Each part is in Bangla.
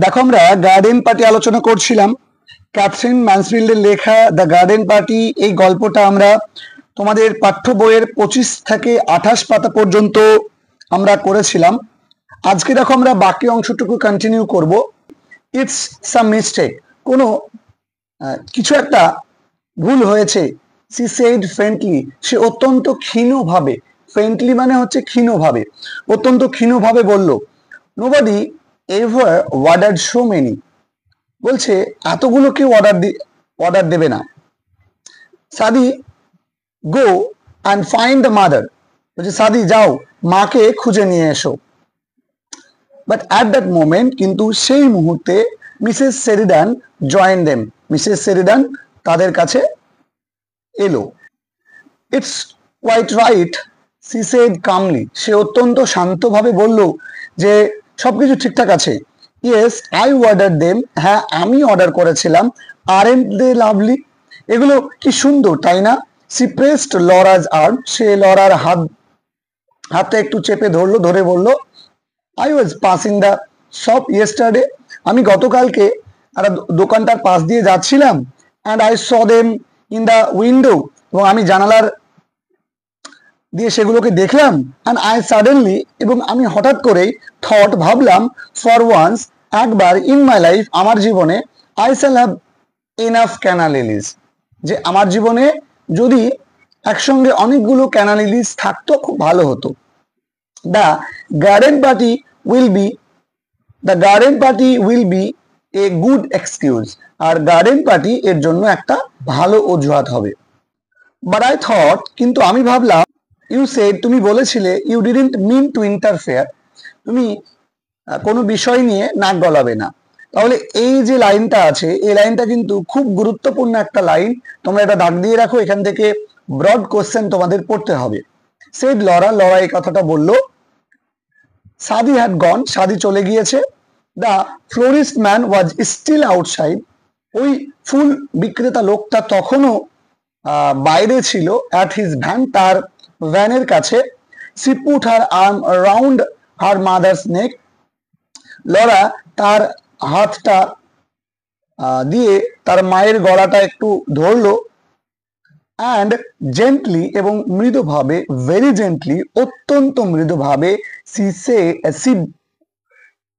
দেখো আমরা গার্ডেন পার্টি আলোচনা করছিলাম। ক্যাথরিন ম্যানসফিল্ডের লেখা দ্য গার্ডেন পার্টি এই গল্পটা আমরা তোমাদের পাঠ্য বইয়ের 25 থেকে 28 পাতা পর্যন্ত আমরা করেছিলাম। আজকে দেখো আমরা বাকি অংশটুকু কন্টিনিউ করব। ইটস সাম মিস্টেক, কোনো কিছু একটা ভুল হয়েছে। সি সেড ফ্রেন্ডলি, সে অত্যন্ত ক্ষীণভাবে, ফ্রেন্ডলি মানে হচ্ছে ক্ষীণভাবে, অত্যন্ত ক্ষীণভাবে বলল। Nobody ever order so many, বলছে এতগুলো কেউ অর্ডার দেবে না। সাদি go and find the mother, বলছে সাদি যাও মাকে খুঁজে নিয়ে এসো। বাট অ্যাট দ্যাট মোমেন্ট, কিন্তু সেই মুহূর্তে Mrs Sheridan join them, Mrs Sheridan তাদের কাছে এলো। It's quite right, she said calmly, সে অত্যন্ত শান্তভাবে বলল যে সবকিছু ঠিকঠাক আছে। ইয়েস আই অর্ডার দেম, হ্যাঁ আমি অর্ডার করেছিলাম। আরেন্ট দে লাভলি, এগুলো কি সুন্দর তাই না? সি প্রেসড লরাজ আর্ম, সে লরার হাতটা একটু চেপে ধরে বলল, I was passing the shop yesterday, আমি গতকালকে একটা দোকানটার পাশ দিয়ে যাচ্ছিলাম। And I saw them in the window, এবং আমি জানালার দিয়ে সেগুলোকে দেখলাম। অ্যান্ড আই সাডেনলি, এবং আমি হঠাৎ করেই থট ভাবলাম, ফর ওয়ান্স একবার ইন মাই লাইফ আমার জীবনে, I shall have enough canna lilies, যে আমার জীবনে যদি একসঙ্গে অনেকগুলো ক্যানা লিলিজ থাকতো খুব ভালো হতো। The garden party will be a good excuse, আর গার্ডেন পার্টি এর জন্য একটা ভালো অজুহাত হবে। বাট আই থট, কিন্তু আমি ভাবলাম, ইউ সেড, তুমি বলেছিলে, you didn't mean to interfere, তুমি কোনো বিষয় নিয়ে নাক গলাবে না। তাহলে এই যে লাইনটা আছে, এই লাইনটা কিন্তু খুব গুরুত্বপূর্ণ একটা লাইন, তোমরা এটা দাগ দিয়ে রাখো, এখান থেকে ব্রড কোশ্চেন তোমাদের পড়তে হবে। সেড লরা, লরা এই কথাটা বললো। সাদি হ্যাড গন, সাদি চলে গিয়েছে। The florist man was still outside, ওই ফুল বিক্রেতা লোকটা তখনও বাইরে ছিল। অ্যাট হিজ ভ্যান, তার ভ্যানের কাছে। She put her arm round her mother's neck, Laura তার হাতটা দিয়ে তার মায়ের গলাটা একটু ধরলো। অ্যান্ড জেন্টলি, এবং মৃদুভাবে, ভেরি জেন্টলি, অত্যন্ত মৃদুভাবে, সি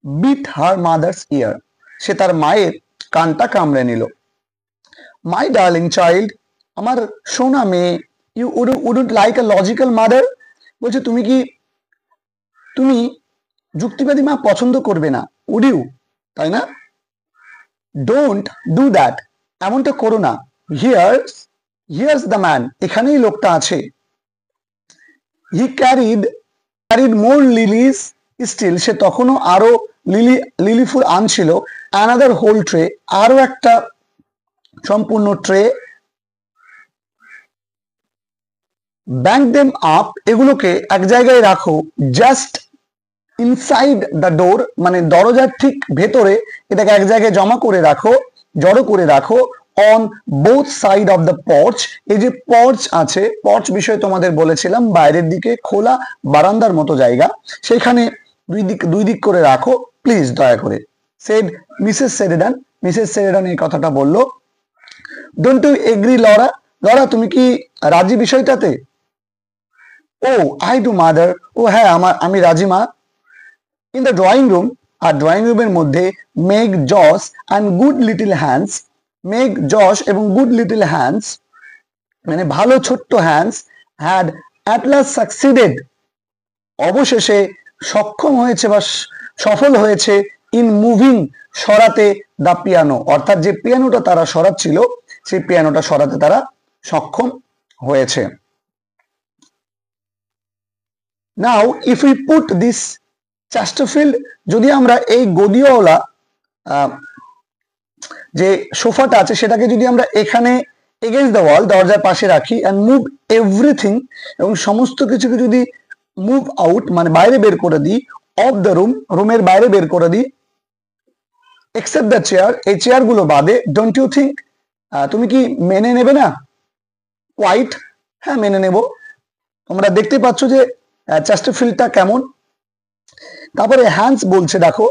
বিট হার মাদার্স ইয়ার, সে তার মায়ের কানটা কামড়ে নিল। মাই ডার্লিং চাইল্ড, আমার সোনা মেয়ে, you wouldn't like a logical mother, বলছে তুমি যুক্তিবাদী মা পছন্দ করবে না, উড ইউ, তাই না? ডোন্ট ডু দ্যাট, এমনটা করো না। হিয়ার্স দ্য ম্যান, এখানেই লোকটা আছে। হি ক্যারিড মোর লিলিজ স্টিল, সে তখনও আরো লিলি ফুল আনছিল। অ্যানাদার হোল ট্রে, আরো একটা সম্পূর্ণ ট্রে। ব্যাঙ্ক দেম আপ, এগুলোকে এক জায়গায় রাখো। জাস্ট ইনসাইড দ্য ডোর, মানে দরজার ঠিক ভেতরে এটাকে এক জায়গায় জড়ো করে রাখো। On both side of the porch, এই যে পর্চ আছে, পর্চ বিষয়ে তোমাদের বলেছিলাম, বাইরের দিকে খোলা বারান্দার মতো জায়গা, সেখানে দুই দিক করে রাখো প্লিজ, দয়া করে। সেড মিসেস সেরিডান এই কথাটা বললো। Don't you agree Laura, Laura তুমি কি রাজি বিষয়টাতে? Oh I do mother, oh হ্যাঁ আমি রাজি মা। ইন দ্য ড্রয়িং রুম, আর ড্রয়িং রুমের মধ্যে, Meg Jose and good little Hans, Meg Jose এবং গুড লিটল হ্যান্ডস মানে ভালো ছোট্ট Hans, had at last succeeded, অবশেষে সক্ষম হয়েছে বা সফল হয়েছে, ইন মুভিং, সরাতে, দ্য পিয়ানো, অর্থাৎ যে পিয়ানোটা তারা সরাচ্ছিল সেই পিয়ানোটা সরাতে তারা সক্ষম হয়েছে। নাও if we put this Chesterfield, যদি আমরা এই গদিওয়ালা যে সোফাটা আছে সেটাকে যদি আমরা এখানে এগেইনস্ট দ্য ওয়াল, দরজার পাশে রাখি, অ্যান্ড মুভ এভরিথিং, এবং সমস্ত কিছুকে যদি মুভ আউট মানে বাইরে বের করে দিই, অফ দ্য রুমের বাইরে বের করে দিই, এক্সেপ্ট দ্য চেয়ার, এই চেয়ারগুলো বাদে, ডোন্ট ইউ থিঙ্ক, তুমি কি মেনে নেবে না? কোয়াইট, হ্যাঁ মেনে নেব। তোমরা দেখতে পাচ্ছ যে চেস্টারফিল্ডটা কেমন। তারপরে হ্যান্স বলছে, দেখো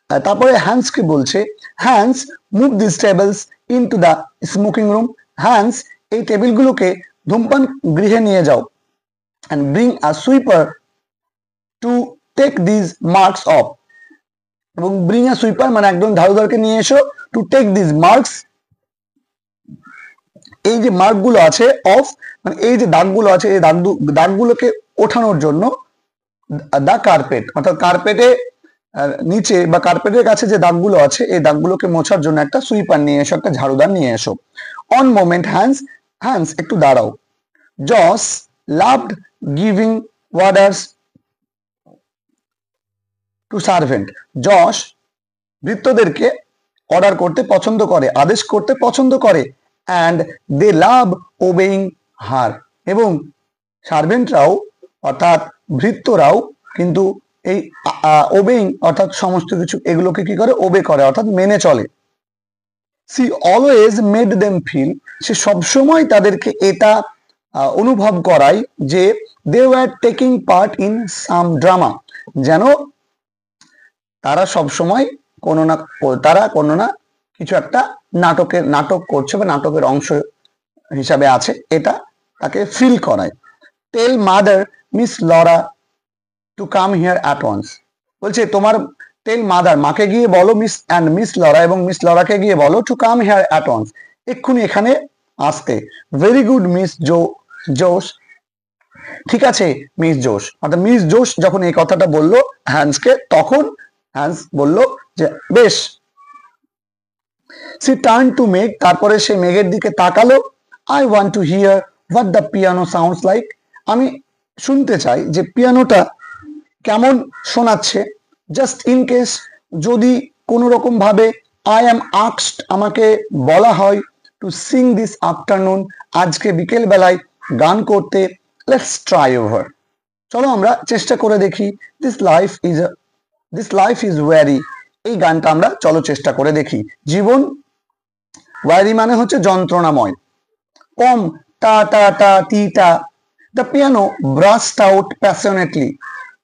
তারপরে হ্যান্স কি বলছে, Hans move this tables into the smoking room, Hans এই টেবিলগুলোকে ধূমপান গৃহে নিয়ে যাও, and bring a sweeper to take these marks off, এবং bring a sweeper মানে একজন ঝাড়ুদারকে নিয়ে এসো, to take these marks, এই যে মার্ক গুলো আছে, অফ মানে এই যে দাগগুলো আছে, এই দাগগুলোকে ওঠানোর জন্য, দা কার্পেট অর্থাৎ কার্পেটে নিচে বা কার্পেটের কাছে যে দাগগুলো আছে এই দাগগুলোকে মোছার জন্য একটা সুইপার নিয়ে এসো, একটা ঝাড়ুদার নিয়ে এসো। অন মোমেন্ট হ্যান্স, হ্যান্স একটু দাঁড়াও। Jose loved giving orders to servant, Jose ভৃত্যদেরকে অর্ডার করতে পছন্দ করে, আদেশ করতে পছন্দ করে, অ্যান্ড দে লাভ ওবেইং হার, এবং সার্ভেন্টরাও অর্থাৎ ভৃত্যরাও কিন্তু এই ওবেইং অর্থাৎ সমস্ত কিছু এগুলোকে কি করে, ওবে করে অর্থাৎ মেনে চলে। She always made them feel, সে সবসময় তাদেরকে এটা অনুভব করায় যে they were taking part in some drama, যেন তারা সবসময় কোনো না কিছু একটা নাটক করছে বা নাটকের অংশ হিসাবে আছে, এটা তাকে ফিল করায়। Tell mother Miss Laura to come here at once, বলছে তোমার টেল মাদার মাকে গিয়ে বলো, মিস লরা এবং মিস লরাকে গিয়ে বলো, to come here at once এক্ষুনি এখানে আসতে। ভেরি গুড মিস জোশ, ঠিক আছে মিস জোশ, অর্থাৎ মিস জোশ যখন এই কথাটা বললো হ্যান্সকে, তখন হ্যান্স বলল যে বেশ। সি টার্ন টু মেঘ, তারপরে সে মেঘের দিকে তাকালো। I want two here what the piano sounds like, আমি শুনতে চাই যে পিয়ানোটা কেমন শোনাচ্ছে। জাস্ট ইন কেস, যদি কোনো রকম ভাবে, আই অ্যাম আস্কড, আমাকে বলা হয়, টু সিং দিস আফটারনুন, আজকে বিকেল বেলায় গান করতে। লেটস ট্রাই ওভার, চলো আমরা চেষ্টা করে দেখি। দিস লাইফ ইজ ওয়ারি, এই গানটা আমরা চলো চেষ্টা করে দেখি। জীবন, ওয়ারি মানে হচ্ছে যন্ত্রণাময়। পম টা টা টা টি টা, the piano burst out passionately,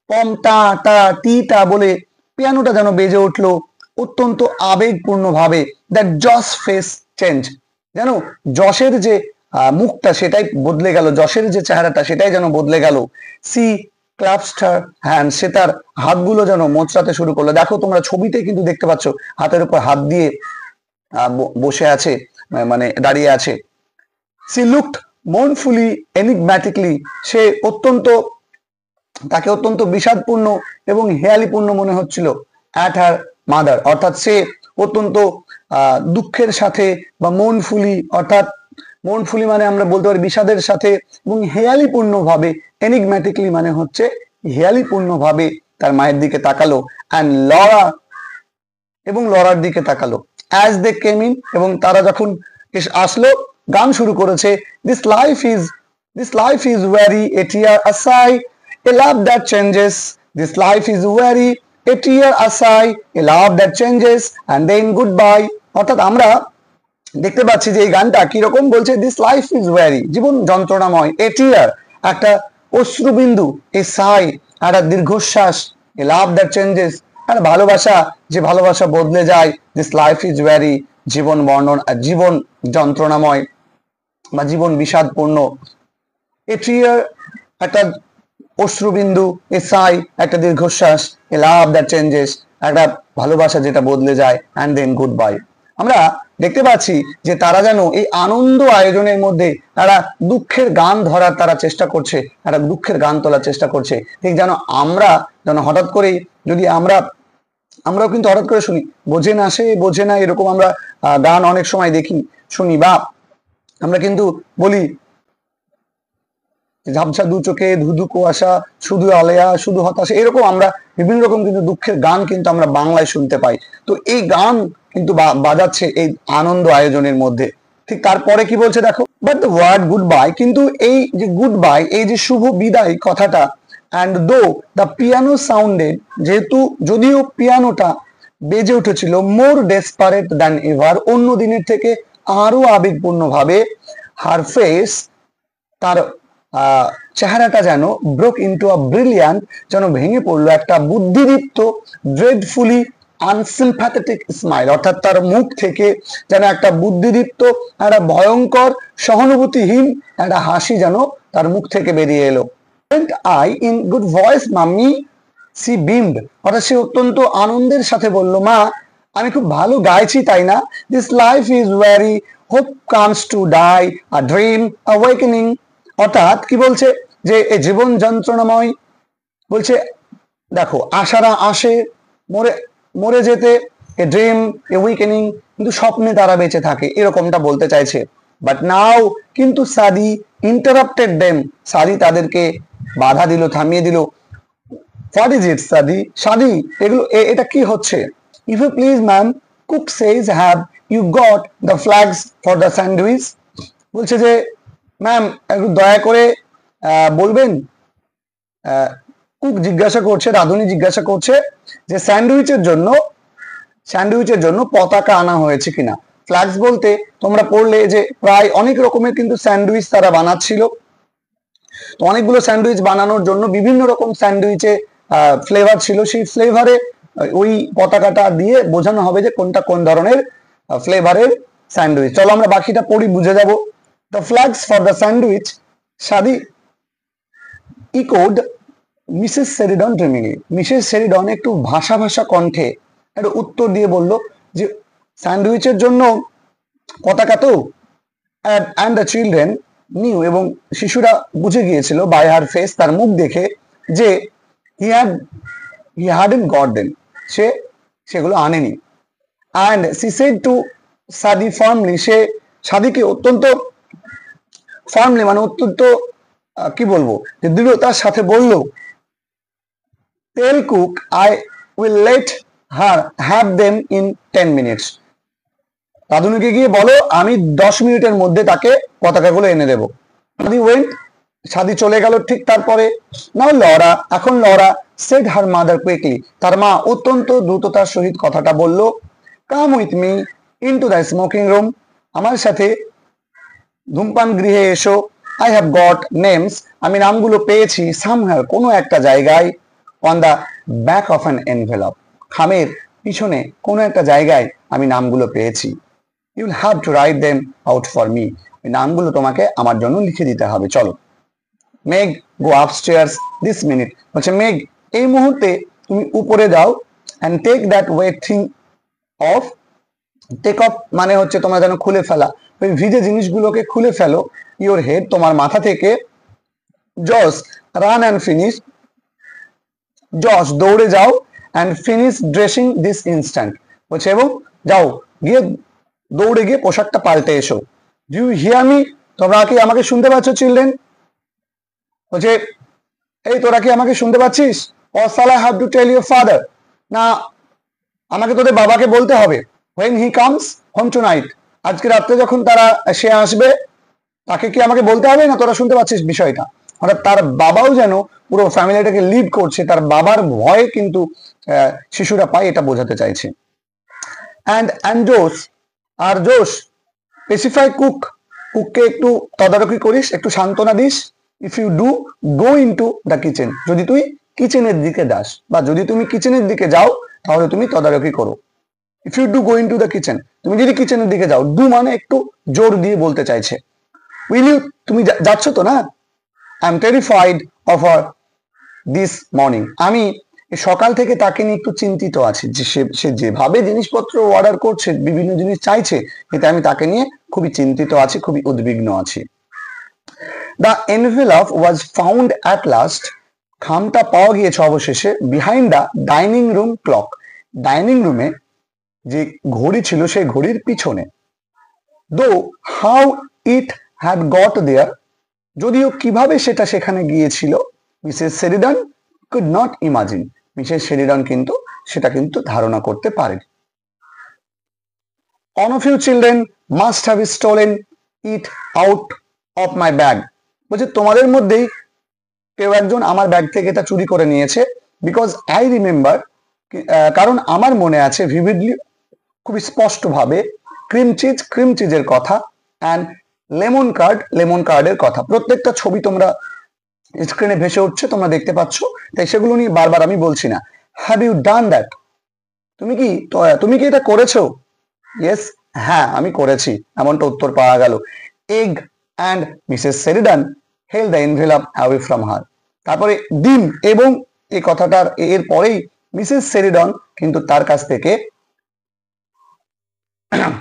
পম টা টা টি টা বলে পিয়ানোটা যেন বেজে উঠলো অত্যন্ত আবেগপূর্ণ ভাবে। দ্যাট জস ফেস চেঞ্জ, যেন যশের যে মুখটা সেটাই বদলে গেল, যশের যে চেহারাটা সেটাই যেন বদলে গেল। সি ক্লাপস্টার হ্যান্ড, সে তার হাতগুলো যেন মোচড়াতে শুরু করলো। দেখো তোমরা ছবিতে কিন্তু দেখতে পাচ্ছ হাতের উপর হাত দিয়ে বসে আছে, মানে দাঁড়িয়ে আছে। সি লুকড মোর্নফুলি এনিগম্যাটিকলি, সে তাকে অত্যন্ত বিষাদপূর্ণ এবং হেয়ালিপূর্ণ মনে হচ্ছিল। অ্যাট হার মাদার, অর্থাৎ সে অত্যন্ত দুঃখের সাথে, বা মনফুলি মানে আমরা বলতে পারি বিষাদের সাথে, এবং হেয়ালিপূর্ণ ভাবে, এনিগম্যাটিকলি মানে হচ্ছে হেয়ালিপূর্ণ ভাবে তার মায়ের দিকে তাকালো। অ্যান্ড লরার দিকে তাকালো। অ্যাজ দে কেম ইন, এবং তারা যখন আসলো, গান শুরু করেছে। This life is weary, a tear a sigh, a love that changes, this life is weary, a tear a sigh, a love that changes, and then good bye. অর্থাৎ আমরা দেখতে পাচ্ছি যে এই গানটা কিরকম বলছে, দিস লাইফ ইজ ওয়ারি, জীবন যন্ত্রণাময়, এ টিয়ার একটা অশ্রুবিন্দু, এ সাই একটা দীর্ঘশ্বাস, এ লাভ দ্যাট চেঞ্জেস একটা ভালোবাসা, যে ভালোবাসা বদলে যায়। দিস লাইফ ইজ ওয়ারি, জীবন যন্ত্রণাময় বা জীবন বিষাদপূর্ণ। এ টিয়ার একটা অশ্রুবিন্দু, এ সাই একটা দীর্ঘশ্বাস, এ লাভ দ্যাট চেঞ্জেস একটা ভালোবাসা যেটা বদলে যায়, অ্যান্ড দেন গুড বাই। আমরা দেখতে পাচ্ছি যে তারা যেন এই আনন্দ আয়োজনের মধ্যে তারা দুঃখের গান ধরার তারা চেষ্টা করছে, একটা দুঃখের গান তোলার চেষ্টা করছে। ঠিক যেন আমরা যেন হঠাৎ করেই, যদি আমরাও কিন্তু হঠাৎ করে শুনি, বোঝে না এরকম আমরা গান অনেক সময় দেখি, শুনি, বা আমরা কিন্তু বলি ঝাপসা দু চোখে ধুধু কুয়াশা, শুধু আলেয়া, শুধু হতাশা, এরকম আমরা বিভিন্ন রকম কিন্তু দুঃখের গান কিন্তু আমরা বাংলায় শুনতে পাই। তো এই গান কিন্তু বাজাচ্ছে এই আনন্দ আয়োজনের মধ্যে। ঠিক তারপরে কি বলছে দেখো, but the word goodbye, কিন্তু এই যে গুড বাই, এই যে শুভ বিদায় কথাটা, অ্যান্ড দো দ্য পিয়ানো সাউন্ডেড, যেহেতু যদিও পিয়ানোটা বেজে উঠেছিল, মোর ডেসপারেট দ্যান এভার, অন্য দিনের থেকে আরো আবেগপূর্ণ ভাবে, হার ফেস, তার চেহারাটা যেন ব্রোক ইন্টু আ ব্রিলিয়ান্ট, যেন ভেঙে পড়লো একটা বুদ্ধিদীপ্ত, ড্রেডফুলি আনসিম্প্যাথেটিক স্মাইল, অর্থাৎ তার মুখ থেকে যেন একটা বুদ্ধিদীপ্ত, একটা ভয়ঙ্কর, সহানুভূতিহীন একটা হাসি যেন তার মুখ থেকে বেরিয়ে এলো। I in good voice mummy, she beamed, অর্থাৎ সে অত্যন্ত আনন্দের সাথে বলল, মা আমি খুব ভালো গাইছি তাই না? This life is very hope comes to die, a dream awakening, অর্থাৎ কি বলছে যে এই জীবন যন্ত্রণাময়, বলছে দেখো আশারা আসে মরে মরে যেতে, এ ড্রিম এ উইকেনিং, কিন্তু স্বপ্নে তারা বেঁচে থাকে, এরকমটা বলতে চাইছে। বাট নাও, কিন্তু সাদি ইন্টারাপ্টেড দেম, সাদি তাদেরকে বাধা দিল, থামিয়ে দিল। হোয়াট ইজ ইট সাদি? সাদি এগুলো এটা কি হচ্ছে? If you please ma'am, cook says have you got the flags for the sandwich, বলছে যে ম্যাম একটু দয়া করে বলবেন, কুক জিজ্ঞাসা করছে, রাঁধুনি জিজ্ঞাসা করছে যে স্যান্ডউইচের জন্য পতাকা আনা হয়েছে কিনা। ফ্ল্যাগস বলতে তোমরা পড়লে যে প্রায় অনেক রকমের কিন্তু স্যান্ডউইচ তারা বানাচ্ছিল। তো অনেকগুলো স্যান্ডউইচ বানানোর জন্য বিভিন্ন রকম স্যান্ডউইচে ফ্লেভার ছিল, সেই ফ্লেভারে ওই পতাকাটা দিয়ে বোঝানো হবে যে কোনটা কোন ধরনের ফ্লেভারের স্যান্ডউইচ। চলো আমরা বাকিটা পড়ি, বুঝে যাব। The flags for the sandwich, সাদি ইকোড মিসেস সেরিডন ড্রিমিংলি, মিসেস সেরিডন একটু ভাষা ভাষা কণ্ঠে একটা উত্তর দিয়ে বলল যে স্যান্ডউইচের জন্য পতাকা তো, অ্যান্ড দ্য চিলড্রেন নিউ, এবং শিশুরা বুঝে গিয়েছিল বাই হার ফেস, তার মুখ দেখে, যে হি হ্যাডন্ট গট দেম, সে সেগুলো আনেনি। অ্যান্ড সি সেড টু সাদি ফার্মলি, সে সাদিকে অত্যন্ত ফার্মলি মানে অত্যন্ত কি বলবো যে দৃঢ়তার সাথে বলল, tell cook I will let her have them in 10 minutes, রাঁধুনিকে গিয়ে বলো আমি 10 মিনিটের মধ্যে তাকে পতাকাগুলো এনে দেবো। সাদি ওয়েন্ট, সাদি চলে গেল। ঠিক তারপরে নাও লরা, এখন Laura said her mother quickly, তার মা অত্যন্ত দ্রুততার সহিত কথাটা বলল, come with me into the smoking room, আমার সাথে ধূমপান গৃহে এসো। আই হ্যাভ গট নেমস, আমি নামগুলো পেয়েছি, সামহার কোনো একটা জায়গায়, on the back of an envelope, খামের পিছনে কোনো একটা জায়গায় আমি নামগুলো পেয়েছি। You will have to write them out for me, ওই নামগুলো তোমাকে আমার জন্য লিখে দিতে হবে। চলো। মেঘ গো আপস্টেয়ার্স দিস মিনিট, বলছে মেঘ এই মুহূর্তে তুমি উপরে যাও, and take that wet thing off, take off মানে হচ্ছে তোমরা যেন খুলে ফেলা, ওই ভিজে জিনিসগুলোকে খুলে ফেলো, ইওর হেড তোমার মাথা থেকে। Jose run and finish, Jose দৌড়ে যাও, and finish dressing this instant, বলছে এবং যাও গিয়ে দৌড়ে গিয়ে পোশাকটা পাল্টে এসো। ডু ইউ হিয়ার মি, তোমরা কি আমাকে শুনতে পাচ্ছ চিলড্রেন? বলছে এই তোরা কি আমাকে শুনতে পাচ্ছিস? Or shall I have to tell your father, না আমাকে তোদের বাবাকে বলতে হবে। when he comes home tonight, আজকে রাত্রে যখন সে আসবে, তাকে কি আমাকে বলতে হবে, না তোরা শুনতে পাচ্ছিস বিষয়টা? অর্থাৎ তার বাবাও যেন পুরো ফ্যামিলিটাকে লিড করছে, তার বাবার ভয়ে কিন্তু শিশুরা পায়, এটা বোঝাতে চাইছে। অ্যান্ড জোস, আর জোস স্পেসিফাই কুক, কুককে একটু তদারকি করিস, একটু সান্ত্বনা দিস। If you do go into the kitchen, যদি তুই কিচেনের দিকে যাস, বা যদি তুমি কিচেনের দিকে যাও তাহলে তুমি তদারকি করো। If you do go into the kitchen, তুমি যদি কিচেনের দিকে যাও, ডু মানে একটু জোর দিয়ে বলতে চাইছে। উইল ইউ, তুমি যাচ্ছ তো না? I am terrified of her this morning, আমি সকাল থেকে তাকে নিয়ে একটু চিন্তিত আছি, যে সে যেভাবে জিনিসপত্র অর্ডার করছে, বিভিন্ন জিনিস চাইছে, এতে আমি তাকে নিয়ে খুবই চিন্তিত আছি, খুবই উদ্বিগ্ন আছি। The envelope was found at last, খামটা পাওয়া গিয়েছে অবশেষে, behind the dining room clock, dining রুমে যে ঘড়ি ছিল সেই ঘড়ির পিছনে। Though how it had got there, যদিও কিভাবে সেটা সেখানে গিয়েছিল, Mrs Sheridan could not imagine, Mrs Sheridan কিন্তু সেটা কিন্তু ধারণা করতে পারেন। One of you children must have stolen it out of my bag, বলছে তোমাদের মধ্যেই কেউ একজন আমার ব্যাগ থেকে এটা চুরি করে নিয়েছে। বিকজ আই রিমেম্বার, কারণ আমার মনে আছে ভিভিডলি, খুবই স্পষ্টভাবে, ক্রিম চিজের কথা, অ্যান্ড লেমন কার্ডের কথা। প্রত্যেকটা ছবি তোমরা স্ক্রিনে ভেসে উঠছে, তোমরা দেখতে পাচ্ছ, তাই সেগুলো নিয়ে বারবার আমি বলছি না। হ্যাভ ইউ ডান দ্যাট, তুমি কি এটা করেছো? ইয়েস, হ্যাঁ আমি করেছি, এমনটা উত্তর পাওয়া গেল। Egg and Mrs Sheridan held the envelope away from her. তারপরে ডিম এবং এই কথাটার এর পরেই মিসেস সেরিডন কিন্তু তার কাছ থেকে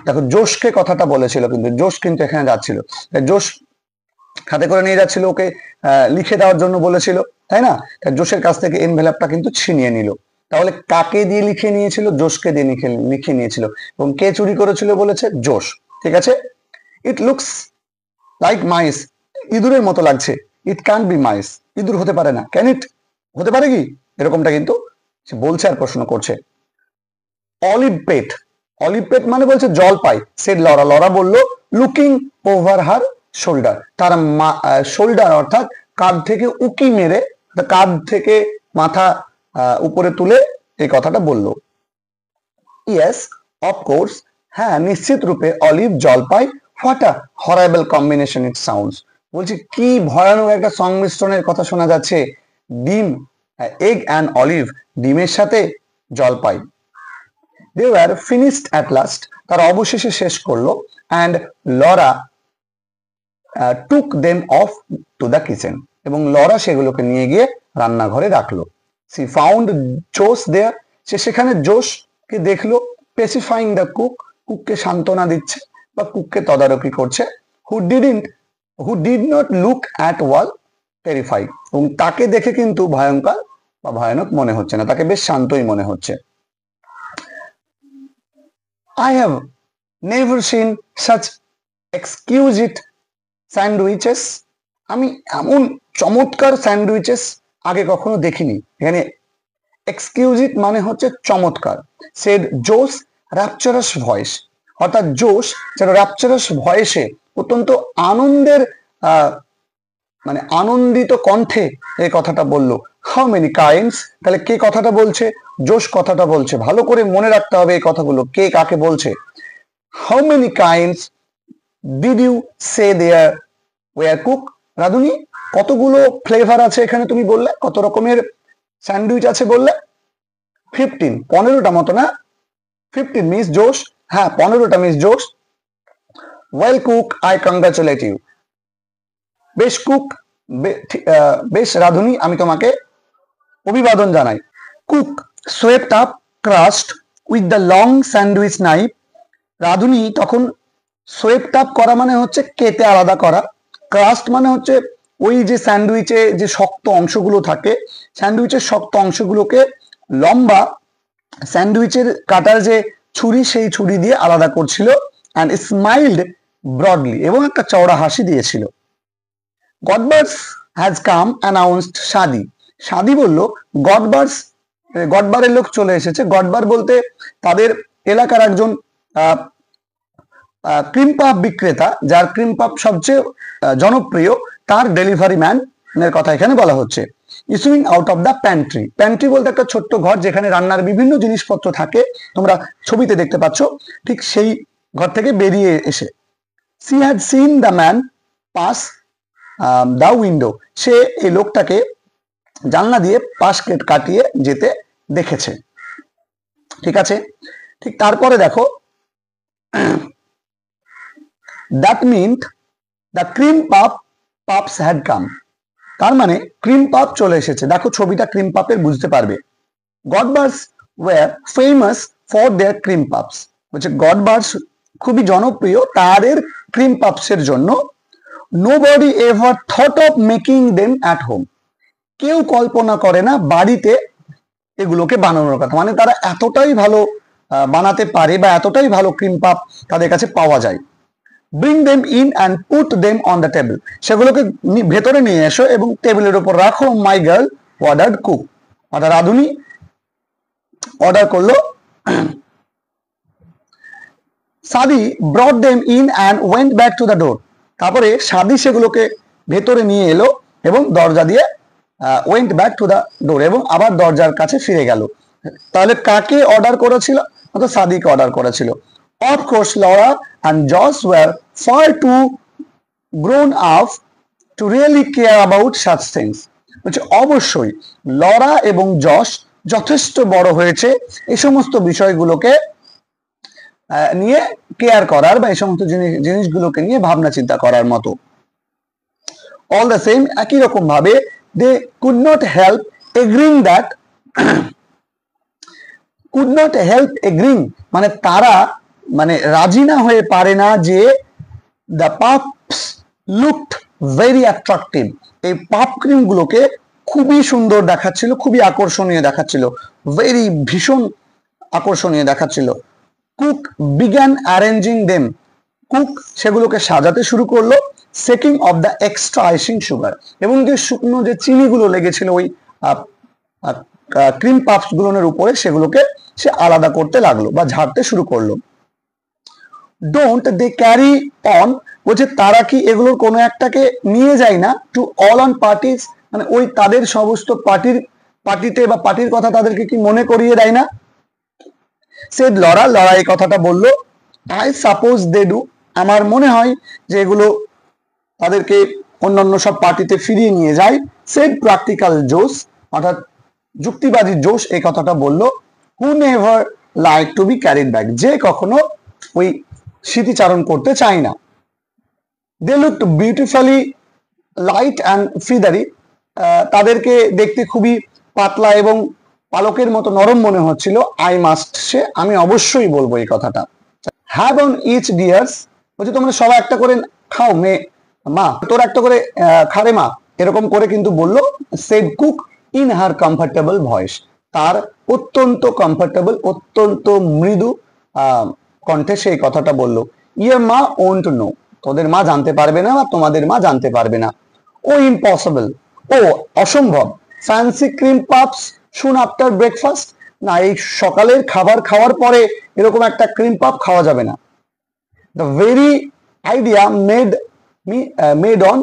দেখো জোশকে কথাটা বলেছিল, কিন্তু জোশ কিন্তু এখানে যাচ্ছিল, জোশ হাতে করে নিয়ে যাচ্ছিল, ওকে লিখে দেওয়ার জন্য বলেছিল, তাই না? জোশের কাছ থেকে এনভেলপটা কিন্তু ছিনিয়ে নিল। তাহলে কাকে দিয়ে লিখে নিয়েছিল? জোশকে দিয়ে লিখে নিয়েছিল। এবং কে চুরি করেছিল বলেছে? জোশ। ঠিক আছে। ইট লুকস লাইক মাইস, ইঁদুরের মতো লাগছে। ইট ক্যান্ট বি মাইস, ইঁদুর হতে পারে না। ক্যান ইট, হতে পারে কি? এরকমটা কিন্তু সে বলছে আর প্রশ্ন করছে। অলিভ পেট, অলিভ পেট মানে বলছে জলপাই। সেড লরা, লরা বলল লুকিং ওভার হার শোল্ডার, তার শোল্ডার অর্থাৎ কাঁধ থেকে উকি মেরে, কাঁধ থেকে মাথা উপরে তুলে এই কথাটা বলল। ইয়েস অফকোর্স, হ্যাঁ নিশ্চিত রূপে, অলিভ জলপাই, what a horrible combination it sounds. বলছি কি ভয়ানক একটা সংমিশ্রণের কথা শোনা যাচ্ছে। ডিম, এগ অ্যান্ড অলিভ, ডিমের সাথে জলপাই। They were finished at last, তারা অবশেষে শেষ করলো। And Laura took them off to the kitchen, এবং লরা সেগুলোকে নিয়ে গিয়ে রান্নাঘরে রাখলো। সি ফাউন্ড জোশ দেয়ার, সে সেখানে জোশকে দেখলো। পেসিফাইং দ্য কুক, কুককে সান্ত্বনা দিচ্ছে বা কুককে তদারকি করছে। Who did not look at wall terrified, এবং তাকে দেখে কিন্তু ভয়ঙ্কর বা ভয়ানক মনে হচ্ছে না, তাকে বেশ শান্তই মনে হচ্ছে। I have never seen such exquisite sandwiches, আমি এমন চমৎকার স্যান্ডউইচেস আগে কখনো দেখিনি। এখানে এক্সকিউজিট মানে হচ্ছে চমৎকার। সেড জোস র্যাপচারাস ভয়েস, অর্থাৎ জোস যেন র্যাপচারাস ভয়েসে, অত্যন্ত আনন্দের মানে আনন্দিত কণ্ঠে এই কথাটা বললো। হাউ মেনি কাইন্ডস, তাহলে কে কথাটা বলছে? জোশ কথাটা বলছে। ভালো করে মনে রাখতে হবে এই কথাগুলো, কে কাকে বলছে। How many kinds did you say there were cook, রাধুনি কতগুলো ফ্লেভার আছে এখানে তুমি বললে? কত রকমের স্যান্ডউইচ আছে বললে? 15, 15টা মতো না? 15 মিস জোশ, হ্যাঁ 15টা Miss Jose. Well cook, I congratulate you, বেশ কুক, বেশ রাধুনি, আমি তোমাকে অভিবাদন জানাই। Cook swept up crust with the long sandwich knife, রাধুনি তখন সোয়েপড আপ করা মানে হচ্ছে কেটে আলাদা করা, ক্রাস্ট মানে হচ্ছে ওই যে স্যান্ডউইচে যে শক্ত অংশগুলো থাকে, স্যান্ডউইচের শক্ত অংশগুলোকে লম্বা স্যান্ডউইচের কাটার যে ছুরি, সেই ছুরি দিয়ে আলাদা করছিল। অ্যান্ড স্মাইলড ব্রডলি, এবং একটা চওড়া হাসি দিয়েছিল। গডবার্স হ্যাজ কাম অ্যানাউন্সড শাদি, শাদি বলল গডবার্স, গডবারের লোক চলে এসেছে। গডবার বলতে তাদের এলাকার একজন ক্রিম পাফ বিক্রেতা, যার ক্রিম পাফ সবচেয়ে জনপ্রিয়, তার ডেলিভারি ম্যানের কথা এখানে বলা হচ্ছে। Issuing out of the pantry, pantry বলতে একটা ছোট্ট ঘর যেখানে রান্নার বিভিন্ন জিনিসপত্র থাকে, তোমরা ছবিতে দেখতে পাচ্ছ, ঠিক সেই ঘর থেকে বেরিয়ে এসে। She had seen the man pass the window, সে এই লোকটাকে জানলা দিয়ে পাশ কাটিয়ে যেতে দেখেছে। ঠিক আছে। ঠিক তারপরে দেখো, দ্যাট মিন্ট দ্য ক্রিম পাপস হ্যাড কাম, তার মানে ক্রিম পাপ চলে এসেছে। দেখো ছবিটা ক্রিম পাপের, বুঝতে পারবে। Godber's were famous for their cream puffs, বলছে গডবার্স খুবই জনপ্রিয় তাদের ক্রিম পাপসের জন্য। Nobody ever thought of making them at home, কেউ কল্পনা করে না বাড়িতে এগুলোকে বানানোর কথা, মানে তারা এতটাই ভালো বানাতে পারে বা এতটাই ভালো ক্রিম পাপ তাদের কাছে পাওয়া যায়। Bring them in and put them on the table, সেগুলোকে ভেতরে নিয়ে এসো এবং টেবিলের উপর রাখো। My girl ordered cook, order Radhuni order করলো। সাদি ব্রট them in and went back to the door, তারপরে সাদি সেগুলোকে ভেতরে নিয়ে এলো এবং দরজা দিয়ে went back to the door, এবং আবার দরজার কাছে ফিরে গেল। তাহলে কাকে অর্ডার করেছিল? অর্থাৎ সাদিকে অর্ডার করেছিল। Of course Laura and Jose were far too grown up to really care about such things, বলছে অবশ্যই লরা এবং জস যথেষ্ট বড় হয়েছে এই সমস্ত বিষয়গুলোকে নিয়ে কেয়ার করার বা এই সমস্ত জিনিসগুলোকে নিয়ে ভাবনা চিন্তা করার মতো। অল দ্য সেম একই রকম ভাবে they could not help agreeing that could not help agreeing মানে তারা মানে রাজি না হয়ে পারে না যে দ্য পাপস লুকড ভেরি অ্যাট্রাকটিভ, এই পাপ ক্রিম গুলোকে খুবই সুন্দর দেখাচ্ছিল, খুবই আকর্ষণীয় দেখাচ্ছিল, ভীষণ আকর্ষণীয় দেখাচ্ছিল। Cook began arranging them, cook সেগুলোকে সাজাতে শুরু করলো, checking of the extra icing sugar, এবং যে শুকনো যে চিনিগুলো লেগেছিল ওই ক্রিম পাফস গুলোর উপরে সেগুলোকে সে আলাদা করতে লাগলো বা ঝাড়তে শুরু করলো। ডোন্ট দে ক্যারি অন, বলছে তারা কি এগুলোর কোনো একটাকে নিয়ে যায় না টু অল অন পার্টিস, মানে ওই তাদের সমস্ত পার্টিতে বা পার্টির কথা তাদেরকে কি মনে করিয়ে দেয় না। সে লরা এই কথাটা বললো, আই সাপোজ দে ডু, আমার মনে হয় যে এগুলো তাদেরকে অন্যান্য সব পার্টিতে ফিরিয়ে নিয়ে যায়। সেড প্র্যাকটিক্যাল জোস, অর্থাৎ যুক্তিবাদী জোশ এই কথাটা বললো, who never like to be carried back, যে কখনো ওই স্মৃতিচারণ করতে চায় না। They looked beautifully light and feathery, তাদেরকে দেখতে খুবই পাতলা এবং পালকের মতো নরম মনে হচ্ছিল। আই মাস্ট সে, আমি অবশ্যই বলবো এই কথাটা। হ্যাভ অন ইচ ডিয়ার্স, বলছে তোমরা সবাই একটা করে খাও মা তোর একটা করে খারে মা, এরকম করে কিন্তু বললো। Said cook in her comfortable voice, তার অত্যন্ত কমফর্টেবল অত্যন্ত মৃদু কণ্ঠে সেই কথাটা বললো। ইয়ের মা ওন্ট নো, তোদের মা জানতে পারবে না বা তোমাদের মা জানতে পারবে না। ও ইম্পসিবল, ও অসম্ভব। ফ্যান্সি ক্রিম পাপস সুন আফটার ব্রেকফাস্ট, না এই সকালের খাবার খাওয়ার পরে এরকম একটা ক্রিম পাপ খাওয়া যাবে না। The very idea made one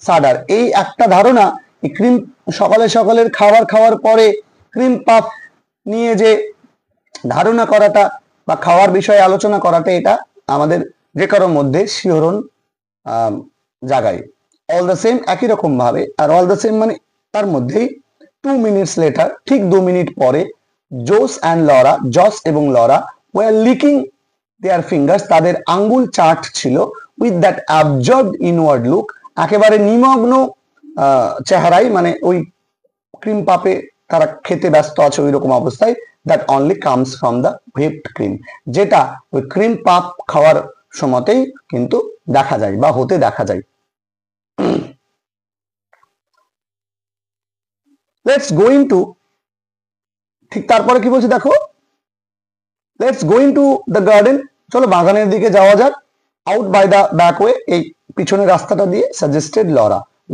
shudder, এই একটা ধারণা, এই ক্রিম সকালের খাবার খাওয়ার পরে ক্রিম পাপ নিয়ে যে ধারণা করাটা বা খাওয়ার বিষয়ে আলোচনা করাটা, এটা আমাদের যে কারোর মধ্যে শিহরণ জাগায়। অল দ্য সেম একই রকম ভাবে, আর অল দ্য সেম মানে তার মধ্যেই 2 মিনিটস লেটার, ঠিক 2 মিনিট পরে, জস এবং Laura were licking their fingers, তাদের আঙ্গুল চাটছিল, with that absorbed inward look, একেবারে নিমগ্ন চেহারায়, মানে ওই ক্রিম পাপে তারা খেতে ব্যস্ত আছে ওই রকম অবস্থায়। That only comes from the whipped cream, যেটা ওই ক্রিম পাপ খাওয়ার সময়তেই কিন্তু দেখা যায় বা হতে দেখা যায়। লেটস গো ইনটু, ঠিক তারপরে কি বলছে দেখো, let's go into the garden, চলো বাগানের দিকে যাওয়া যাক। Out by the back way, এই পিছনের রাস্তাটা দিয়ে, সাজেস্টেড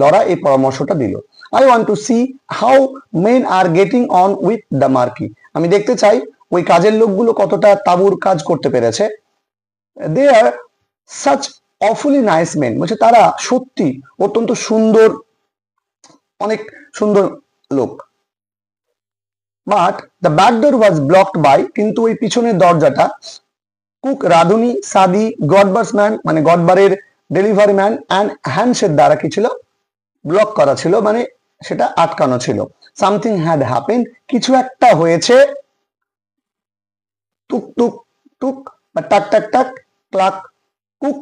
লরা এই পরামর্শটা দিল। I want to see how men are getting on with the marquee, আমি দেখতে চাই ওই কাজের লোকগুলো কতটা তাবুর কাজ করতে পেরেছে। They are such awfully nice men, বলছে তারা সত্যি অত্যন্ত সুন্দর, অনেক সুন্দর লোক। But the back door was blocked by, কিন্তু ওই পিছনের দরজাটা কুক, রাঁধুনি, সাদি, গডবার্স ম্যান মানে গডবারের ডেলিভারি ম্যান অ্যান্ড হ্যান্ডসের দ্বারা কি ছিল, ব্লক করা ছিল, মানে সেটা আটকানো ছিল। সামথিং হ্যাড হ্যাপেন্ড, কিছু একটা হয়েছে। টুক টুক টুক বা টাক টাক টাক, Kluck cook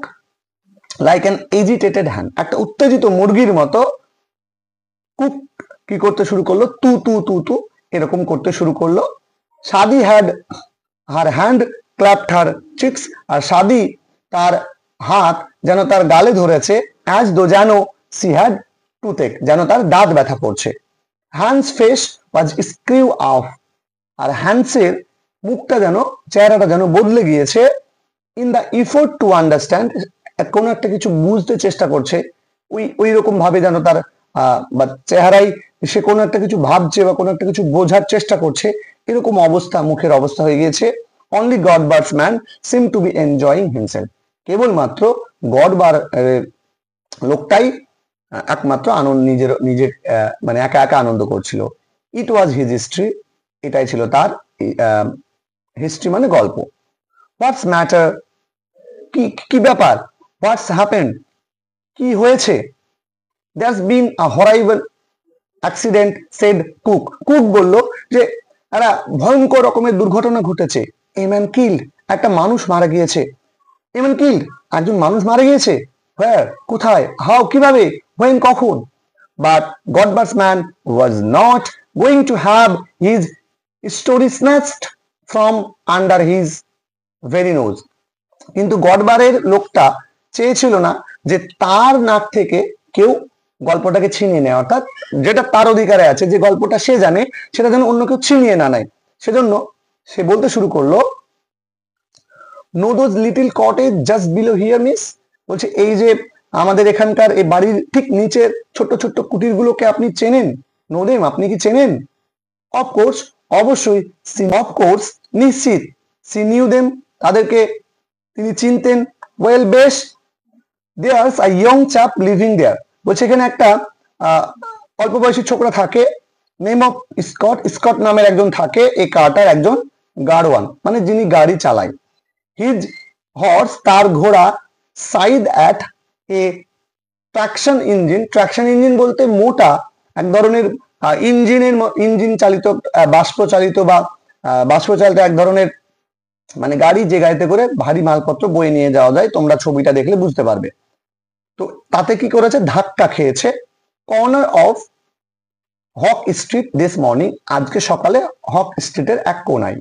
like an agitated hand, একটা উত্তেজিত মুরগির মতো কুক কি করতে শুরু করলো, তু তু তু তু এরকম করতে শুরু করলো। Sadie had her hand clapped her cheeks, আর সাদি তার হাত যেন তার গালে ধরেছে, অ্যাজ দো যেন সি হ্যাড টুথেক, যেন তার দাঁত ব্যথা করছে। Hans face was screw off, আর হ্যান্ডসের মুখটা যেন, চেহারাটা যেন বদলে গিয়েছে। In the effort to understand, কোনো একটা কিছু বুঝতে চেষ্টা করছে, ওই রকম ভাবে যেন তার বা চেহারায় সে কোনো একটা কিছু ভাবছে বা কোনো একটা কিছু বোঝার চেষ্টা করছে, এরকম অবস্থা, মুখের অবস্থা হয়ে গিয়েছে। Only গডবার্স man seem to B enjoying himself, কেবলমাত্র গডবার লোকটাই একমাত্র আনন্দ, নিজের মানে একা একা আনন্দ করছিল। ইট ওয়াজ হিজ হিস্ট্রি, এটাই ছিল তার হিস্ট্রি মানে গল্প। হোয়াটস ম্যাটার, কি ব্যাপার, হোয়াটস হ্যাপেন্ড, কি হয়েছে। There's been a horrible accident, said cook বলল যে একটা ভয়ঙ্কর রকমের দুর্ঘটনা ঘটেছে। এ ম্যান কিল্ড, একটা মানুষ মারা গিয়েছে। এ ম্যান কিল্ড, একজন মানুষ মারা গিয়েছে। হোয়ার, কোথায়, হাউ, কিভাবে, হোয়েন, কখন। But Godber's man was not going to have his story snatched from under his very nose. কিন্তু গডবারের লোকটা চেয়েছিল না যে তার নাক থেকে কেউ গল্পটাকে ছিনিয়ে নেয়, অর্থাৎ যেটা তার অধিকারে আছে, যে গল্পটা সে জানে সেটা যেন অন্য কেউ ছিনিয়ে না নেয়। সেজন্য সে বলতে শুরু করলো, no those little cottages just below here miss. বলছে এই যে আমাদের এখানকার এই বাড়ির ঠিক নিচের ছোট্ট ছোট্ট কুটিরগুলোকে আপনি চেনেন? নো দেম, আপনি কি চেনেন? অফকোর্স, অবশ্যই। অফকোর্স, নিশ্চিত। সি নিউ দেম, তাদেরকে তিনি চিনতেন। ওয়েল, বেশ। দেয়ার্স আ ইয়ং চাপ লিভিং দেয়ার। বলছে এখানে একটা অল্প বয়সী ছোকরা থাকে, নেম অফ স্কট। স্কট নামের একজন থাকে এই কার্টার, একজন গাড়োয়ান, মানে যিনি গাড়ি চালায়। হিজ হর্স, তার ঘোড়া, side at a traction engine. Traction engine বলতে মোটা এক ধরনের ইঞ্জিন চালিত, বাষ্প চালিত এক ধরনের মানে গাড়ি, যে গাড়িতে করে ভারী মালপত্র বয়ে নিয়ে যাওয়া যায়। তোমরা ছবিটা দেখলে বুঝতে পারবে। তো তাতে কি করেছে, ধাক্কা খেয়েছে corner of Hawke street this morning, আজকে সকালে হক স্ট্রিটের এক কোনায়।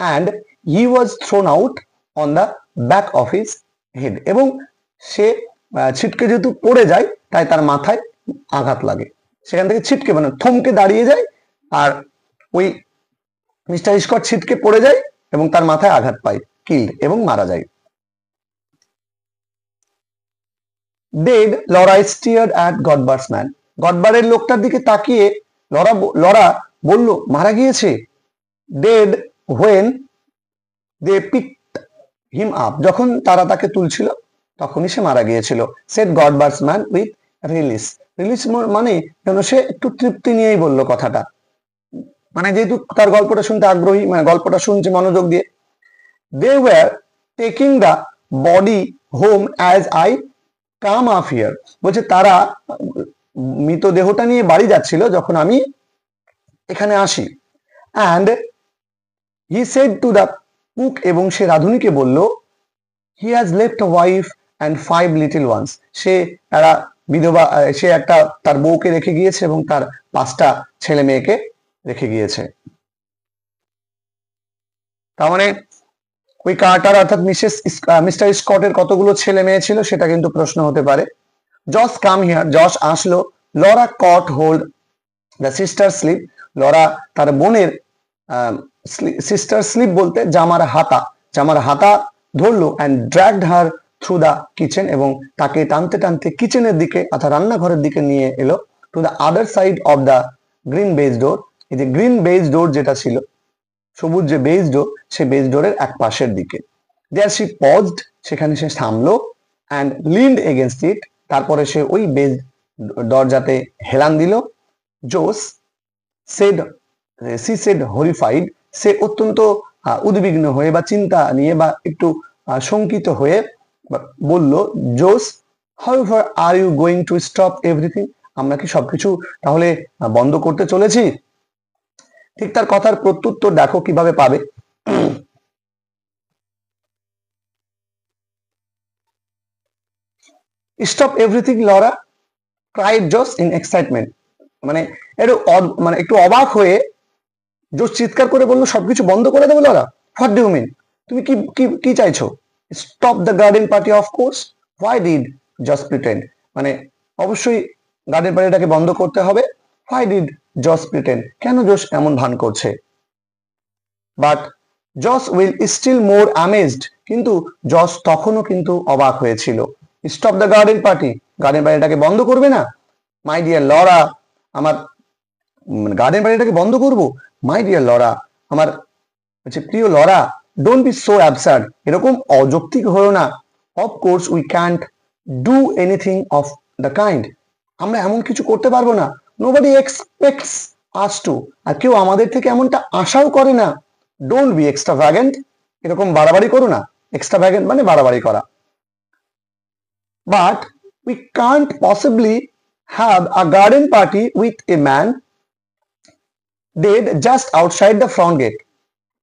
And he was thrown out on the back of his head, এবং সে ছিটকে যেহেতু পড়ে যায় তাই তার মাথায় আঘাত লাগে। সেখান থেকে ছিটকে মানে থমকে দাঁড়িয়ে যায়, আর ওই মিস্টার স্কট ছিটকে পড়ে যায় এবং তার মাথায় আঘাত পায়, কিল্ড, এবং মারা যায়। Dead, Laura stared at Godber's man. গডবারের লোকটার দিকে তাকিয়ে লরা বলল, মারা গিয়েছে। Dead when they picked him up, যখন তারা তাকে তুলছিল তখনই সে মারা গিয়েছিল। Said Godber's man with relish. Relish মানে যেন সে একটু তৃপ্তি নিয়েই বললো কথাটা, মানে যেহেতু তার গল্পটা শুনতে আগ্রহী, মানে গল্পটা শুনছে মনোযোগ দিয়ে। They were taking the body home as I come up here. বলছে তারা মৃতদেহটা নিয়ে বাড়ি যাচ্ছিল যখন আমি এখানে আসি। And he said to the cook, এবং সে রাঁধুনিকে বলল, he has left a wife and 5 little ones. সে একটা বিধবা, সে একটা তার বউকে রেখে গিয়েছে এবং তার 5টা ছেলে মেয়েকে রেখে গিয়েছে। তার মানে ওই কার্টার অর্থাৎ মিস্টার স্কটের কতগুলো ছেলে মেয়ে ছিল সেটা কিন্তু প্রশ্ন হতে পারে। জস কাম হিয়ার, জস আসলো। Laura caught hold the sister slip, Laura তার বোনের সিস্টার স্লিপ বলতে জামার হাতা ধরলো। And dragged her through the kitchen, এবং তাকে টানতে টানতে কিচেনের দিকে অর্থাৎ রান্নাঘরের দিকে নিয়ে এলো। To the other side of the green baize door. এই যে গ্রিন বেজ ডোর যেটা ছিল, সবুজ যে বেজ ডোর, সেই বেজ ডোরের এক পাশের দিকে। দেয়ার শি পজড, সেখানে সে থামলো। অ্যান্ড লিন্ড এগেনস্ট ইট, তারপরে সে ওই বেজ দরজাতে হেলান দিল। জোস সেড, সি সেড হরিফাইড, সে অত্যন্ত উদ্বিগ্ন হয়ে বা চিন্তা নিয়ে বা একটু শঙ্কিত হয়ে বলল, Jose, however are you going to stop everything, আমরা কি সবকিছু তাহলে বন্ধ করতে চলেছি? ঠিক তার কথার প্রত্যুত্তর দেখো কিভাবে পাবে। স্টপ এভরিথিং লরা ক্রাইড জোস ইন এক্সাইটমেন্ট, মানে একটু অবাক হয়ে জোস চিৎকার করে বললো, সবকিছু বন্ধ করে দেবে লরা? হোয়াট ডু মিন, তুমি কি কি কি চাইছো? Stop the garden party, of course. Why did Jose pretend, মানে অবশ্যই গার্ডেন পার্টিটাকে বন্ধ করতে হবে। হোয়াই ডিড জস প্রিটেন্ড, কেন জোস এমন ভান করছে? But Jose will still more amazed, কিন্তু জস তখনও কিন্তু অবাক হয়েছিল। Stop the garden party, garden পার্টিটাকে বন্ধ করবে না? মাই ডিয়ার লরা, আমার গার্ডেন পার্টিটাকে বন্ধ করবো? মাই ডিয়ার লরা, আমার প্রিয় Laura, don't be so absurd, এরকম অযৌক্তিক হলো না। Of course we can't do anything of the kind, আমরা এমন কিছু করতে পারবো না। নোবডি এক্সপেক্টস আস টু, আর কেউ আমাদের থেকে এমনটা আশাও করে না। ডোন্ট বি এক্সট্রাভ্যাগেন্ট, এরকম বাড়াবাড়ি করো না। এক্সট্রাভ্যাগেন্ট মানে বাড়াবাড়ি করা। But we can't possibly have a garden party with a man dead just outside the front gate,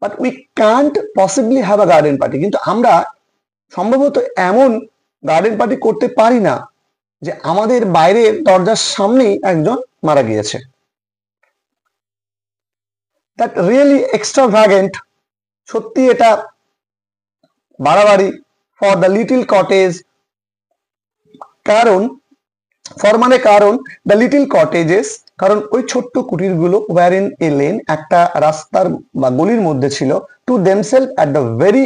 but we can't possibly have a garden party. কিন্তু আমরা সম্ভবত এমন গার্ডেন পার্টি করতে পারি না যে আমাদের বাইরের দরজার সামনেই একজন মারা গিয়েছে। দ্যাট রিয়েলি এক্সট্রাভাগেন্ট, সত্যি এটা বাড়াবাড়ি। ফর দ্য লিটল কটেজ, কারণ ফর মানে কারণ, দ্য লিটল কটেজেস কারণ ওই ছোট্ট কুটিরগুলো, ওয়ার ইন এ লেন একটা রাস্তার বা গলির মধ্যে ছিল, to themselves at the very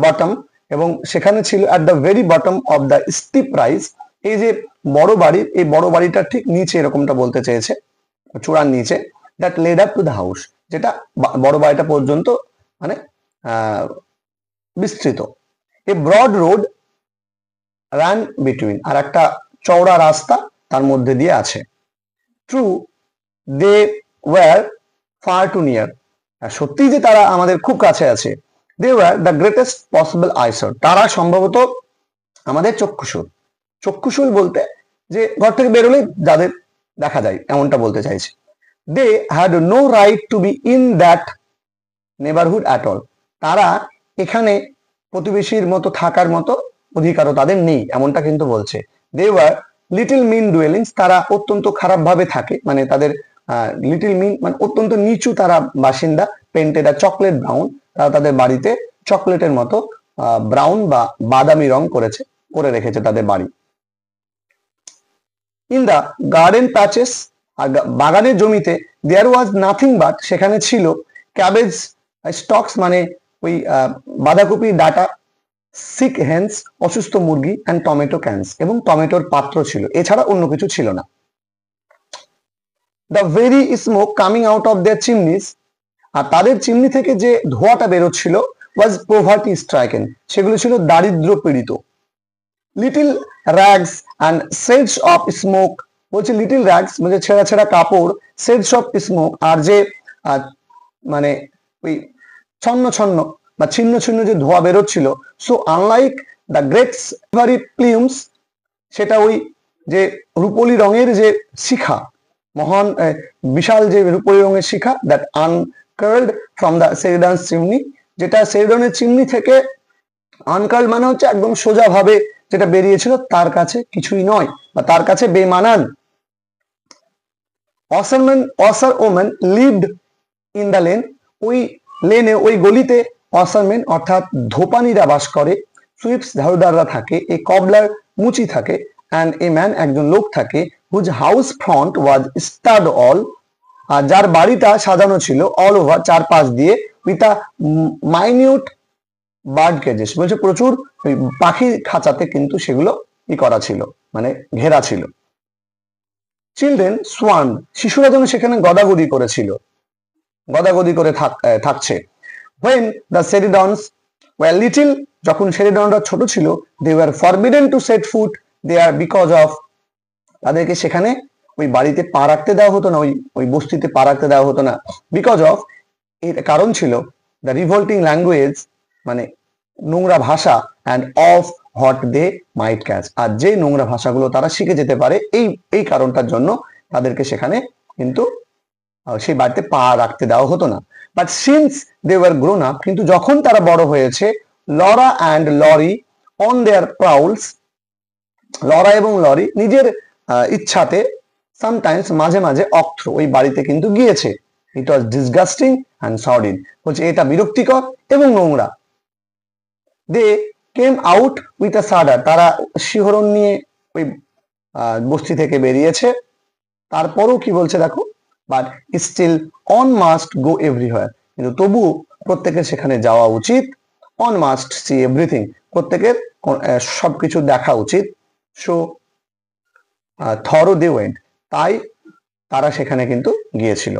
bottom, এবং সেখানে ছিল at the very bottom of the steep rise. এই যে বড় বাড়ি, এই বড় বাড়িটা ঠিক নিচে, এরকমটা বলতে চেয়েছে, চূড়ার নিচে, that led up to the house, যেটা বড় বাড়িটা পর্যন্ত মানে বিস্তৃত। A broad road run between, আর একটা চওড়া রাস্তা তার মধ্যে দিয়ে আছে। True, they were far too near, সত্যি যে তারা আমাদের খুব কাছে আছে। They were the greatest possible eyesore, তারা সম্ভবত আমাদের চক্ষুশূল। চক্ষুশূল বলতে যে ঘর থেকে বেরোলেই যাদের দেখা যায়, এমনটা বলতে চাইছে। They had no right to be in that neighbourhood at all, তারা এখানে প্রতিবেশীর মতো থাকার মতো অধিকারও তাদের নেই, এমনটা কিন্তু বলছে। দে ওয়ার লিটল মিন ডুয়েলিংস, তারা অত্যন্ত খারাপ ভাবে থাকে, মানে তাদের লিটল মিন মানে অত্যন্ত নিচু তারা বাসিন্দা। পেন্টেড চকলেট ব্রাউন, তারা তাদের বাড়িতে চকলেটের মতো ব্রাউন বা বাদামি রং করে রেখেছে তাদের বাড়ি। ইন দ্য গার্ডেন প্যাচেস, আর বাগানের জমিতে, দেয়ার ওয়াজ নাথিং বাট, সেখানে ছিল ক্যাবেজ স্টকস মানে ওই বাঁধাকপি ডাটা, সিক হেন্স অসুস্থ মুরগি, অ্যান্ড টমেটো ক্যানস, এবং টমেটোর পাত্র ছিল, এছাড়া অন্য কিছু ছিল না। The very smoke coming out of their chimneys, আর তাদের চিমনি থেকে যে ধোঁয়াটা বেরোচ্ছিল, ওয়াজ পোভার্টি স্ট্রাইকেন, সেগুলো ছিল দারিদ্র পীড়িত। Little rags and shades of smoke, বলছে লিটিল র্যাগস মানে ছেঁড়া ছেঁড়া কাপড়, শেডস অফ স্মোক আর যে মানে ওই ছন্ন ছন্ন বা ছিন্ন ছিন্ন যে ধোঁয়া বেরোচ্ছিল। So unlike the great silvery plumes, সেটা ওই যে রূপলি রঙের যে শিখা, মহান বিশাল যে রূপলি রঙের শিখা, দ্যাট আনকার্লড ফ্রম দ্য সেরিডানস চিমনি, যেটা সেরিডনের চিমনি থেকে, আনকার্ল মানে হচ্ছে একদম সোজা ভাবে যেটা বেরিয়েছিল, তার কাছে কিছুই নয় বা তার কাছে বেমানান। অসার women lived in the lane, ওই লেনে ওই গলিতে অসারমেন অর্থাৎ ধোপানিরা বাস করে, সুইপস ঝাড়ুদাররা থাকে, এ কবলার মুচি থাকে, অ্যান্ড এ ম্যান একজন লোক থাকে, হুজ হাউস ফ্রন্ট ওয়াজ স্টার্ড অল, আর যার বাড়িটা সাজানো ছিল অল ওভার চারপাশ দিয়ে, উইথ আ মাইনিউট বার্ড কেজেস, বলছে প্রচুর পাখি খাঁচাতে কিন্তু সেগুলো করা ছিল, মানে ঘেরা ছিল। চিলড্রেন সোয়ান, শিশুরা যেন সেখানে গদাগদি করেছিল, গদাগদি করে থাকছে। when the Seridons were little, যখন সেরিডনরা ছোট ছিল, they were forbidden to set foot there because of, তাদেরকে সেখানে ওই বাড়িতে পা রাখতে দেওয়া হতো না, ওই বস্তিতে পা রাখতে দেওয়া হতো না। বিকজ অফ, এর কারণ ছিল দ্য রিভল্টিং ল্যাঙ্গুয়েজ মানে নোংরা ভাষা, and of what they might catch, আর যে নোংরা ভাষাগুলো তারা শিখে যেতে পারে, এই কারণটার জন্য তাদেরকে সেখানে কিন্তু সেই বাড়িতে পা রাখতে দেওয়া হতো না। But since they were grown up, কিন্তু যখন তারা বড় হয়েছে, Laura and Laurie on their prowls, Laura এবং লরি নিজের ইচ্ছাতে, সামটাইমস মাঝে মাঝে অক্থ্র ওই বাড়িতে কিন্তু গিয়েছে। ইট ওয়াজ ডিসগাস্টিং অ্যান্ড সর্ডিড, বলছে এটা বিরক্তিকর এবং নোংরা। দে কেম আউট উইথ আ সাডার, তারা শিহরণ নিয়ে ওই বস্তি থেকে বেরিয়েছে। তারপরও কি বলছে দেখো, but still one must go everywhere, কিন্তু তবুও প্রত্যেকের সেখানে যাওয়া উচিত। অন মাস্ট সি এভরিথিং, প্রত্যেকের সবকিছু দেখা উচিত। সো থরো দে ওয়েন্ট, তাই তারা সেখানে কিন্তু গিয়েছিল।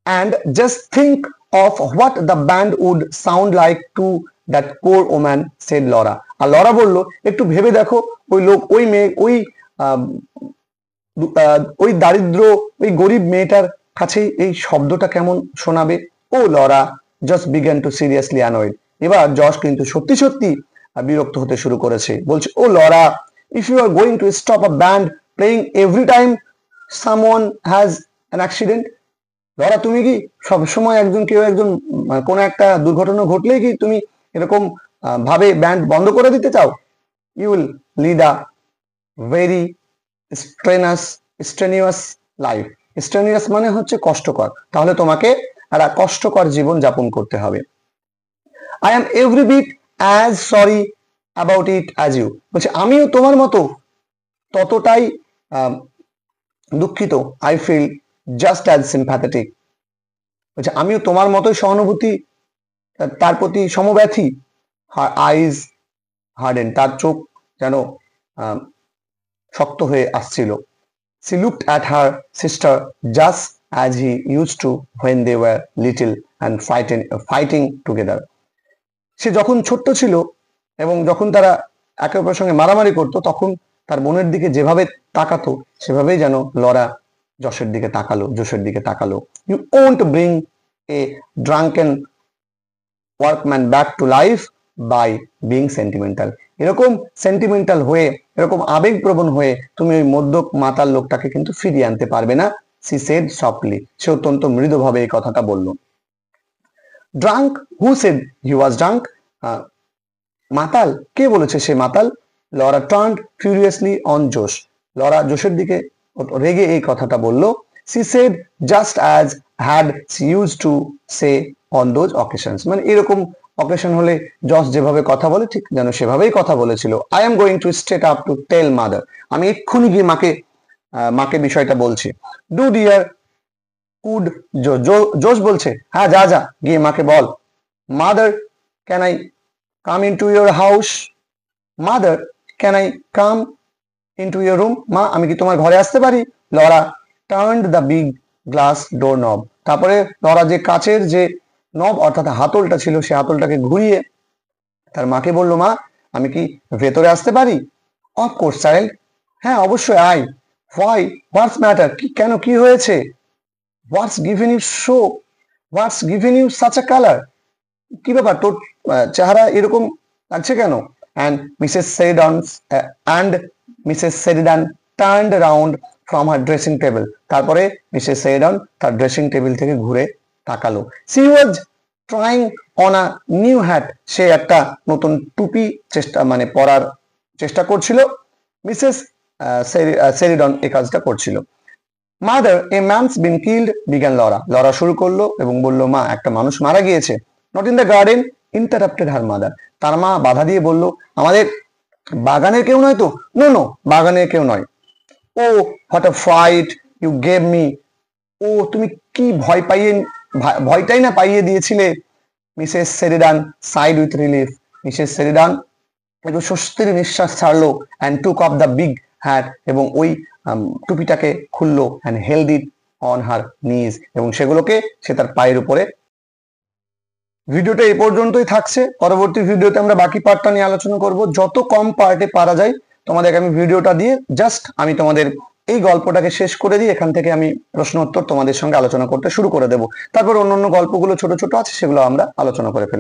And just think of what the band would sound like to that poor woman, said Laura, আর লরা বললো একটু ভেবে দেখো ওই লোক, ওই মেয়ে, ওই দারিদ্র, ওই গরিব মেয়েটার কাছে এই শব্দটা কেমন শোনাবে। Oh Laura just began to seriously annoyed, এবার যশ কিন্তু সত্যি সত্যি বিরক্ত হতে শুরু করেছে। বলছে, oh Laura, if you are going to stop a band playing every time someone has an accident, Laura তুমি কি সবসময় কেউ একজন কোনো একটা দুর্ঘটনা ঘটলেই কি তুমি এরকম ভাবে ব্যান্ড বন্ধ করে দিতে চাও? You will lead a very strenuous life. Strenuous মানে হচ্ছে কষ্টকর, তাহলে তোমাকে একটা কষ্টকর জীবন যাপন করতে হবে। I am every bit as sorry about it as you, বলছে আমিও তোমার মতো ততটাই দুঃখিত। I feel just as sympathetic, বলছে আমিও তোমার মতোই সহানুভূতি, তার প্রতি সমব্যথী। হার আইজ হার্ডেন, তার চোখ যেন শক্ত হয়ে আসছিল। She looked at her sister just as he used to when they were little and fighting together. সে যখন ছোট্ট ছিল এবং যখন তারা একে অপরের সঙ্গে মারামারি করতো, তখন তার বোনের দিকে যেভাবে তাকাতো সেভাবেই যেন লরা জোশের দিকে তাকালো। You won't bring a drunken workman back to life by being sentimental. এরকম সেন্টিমেন্টাল হয়ে, এরকম আবেগপ্রবণ হয়ে তুমি ওই মদ্যপ মাতাল লোকটাকে কিন্তু ফিরিয়ে আনতে পারবে না। সি সেড সফটলি, সে অত্যন্ত মৃদুভাবে এই কথাটা বলল। Drunk, who said he was drunk? মাতাল, কে বলেছে সে মাতাল? Laura turned furiously on Jose, লরা জোশের দিকে রেগে এই কথাটা বলল। She said just as had she used to say on those occasions, মানে এরকম অকেশন হলে জস যেভাবে কথা বলে ঠিক যেন সেভাবেই কথা বলেছিল। I am going to straight up to tell mother, আমি এক্ষুনি গিয়ে মাকে বিষয়টা বলছি। ডু ডিয়ার কুড জোশ বলছে, হ্যাঁ যা যা গিয়ে মাকে বল। Mother can I come in to your house? Mother can I come in to your room? মা আমি কি তোমার ঘরে আসতে পারি? Laura turned the big glass door knob, তারপরে লরা যে কাচের যে নব অর্থাৎ হাতলটা ছিল সে হাতলটাকে ঘুরিয়ে তার মাকে বলল, মা আমি কি ভেতরে আসতে পারি? অফকোর্স চাইল্ড, হ্যাঁ অবশ্যই আয়। হোয়াই, হোয়াটস ম্যাটার, কি কেন, কি হয়েছে? What's given you such a colour, কি ব্যাপার তোর চেহারা এরকম লাগছে কেন? Mrs Sheridan turned round from her dressing table, তারপরে মিসেস সেরিডান তার ড্রেসিং টেবিল থেকে ঘুরে তাকালো। She was trying on a new hat, সে একটা নতুন টুপি পরার চেষ্টা করছিল। মিসেস সেরিডন এই কাজটা করছিল। Mother, a man's been killed began Laura, Laura শুরু করলো এবং বলল, মা একটা মানুষ মারা গিয়েছে। Not in the garden interrupted her mother, তার মা বাধা দিয়ে বলল, আমাদের বাগানের কেউ নয় তো? নো, বাগানের কেউ নয়। Oh what a fright you gave me, ও তুমি কি ভয়টাই না পাইয়ে দিয়েছিলে। Mrs Sheridan sighed with relief, Mrs Sheridan একটু স্বস্তির নিঃশ্বাস ছাড়লো। And took off the big hat, এবং ওই টুপিটাকে খুললো। And held it on her knees, এবং সেগুলোকে সে তার পায়ের উপরে। ভিডিওটা এই পর্যন্তই থাকছে, পরবর্তী ভিডিওতে আমরা বাকি পার্টটা নিয়ে আলোচনা করব। যত কম পার্টে পারা যায় তোমাদেরকে আমি ভিডিওটা দিয়ে জাস্ট আমি তোমাদের এই গল্পটাকে শেষ করে দিই, এখান থেকে আমি প্রশ্ন উত্তর তোমাদের সঙ্গে আলোচনা করতে শুরু করে দেবো। তারপর অন্য গল্পগুলো ছোট ছোট আছে সেগুলো আমরা আলোচনা করে ফেলবো।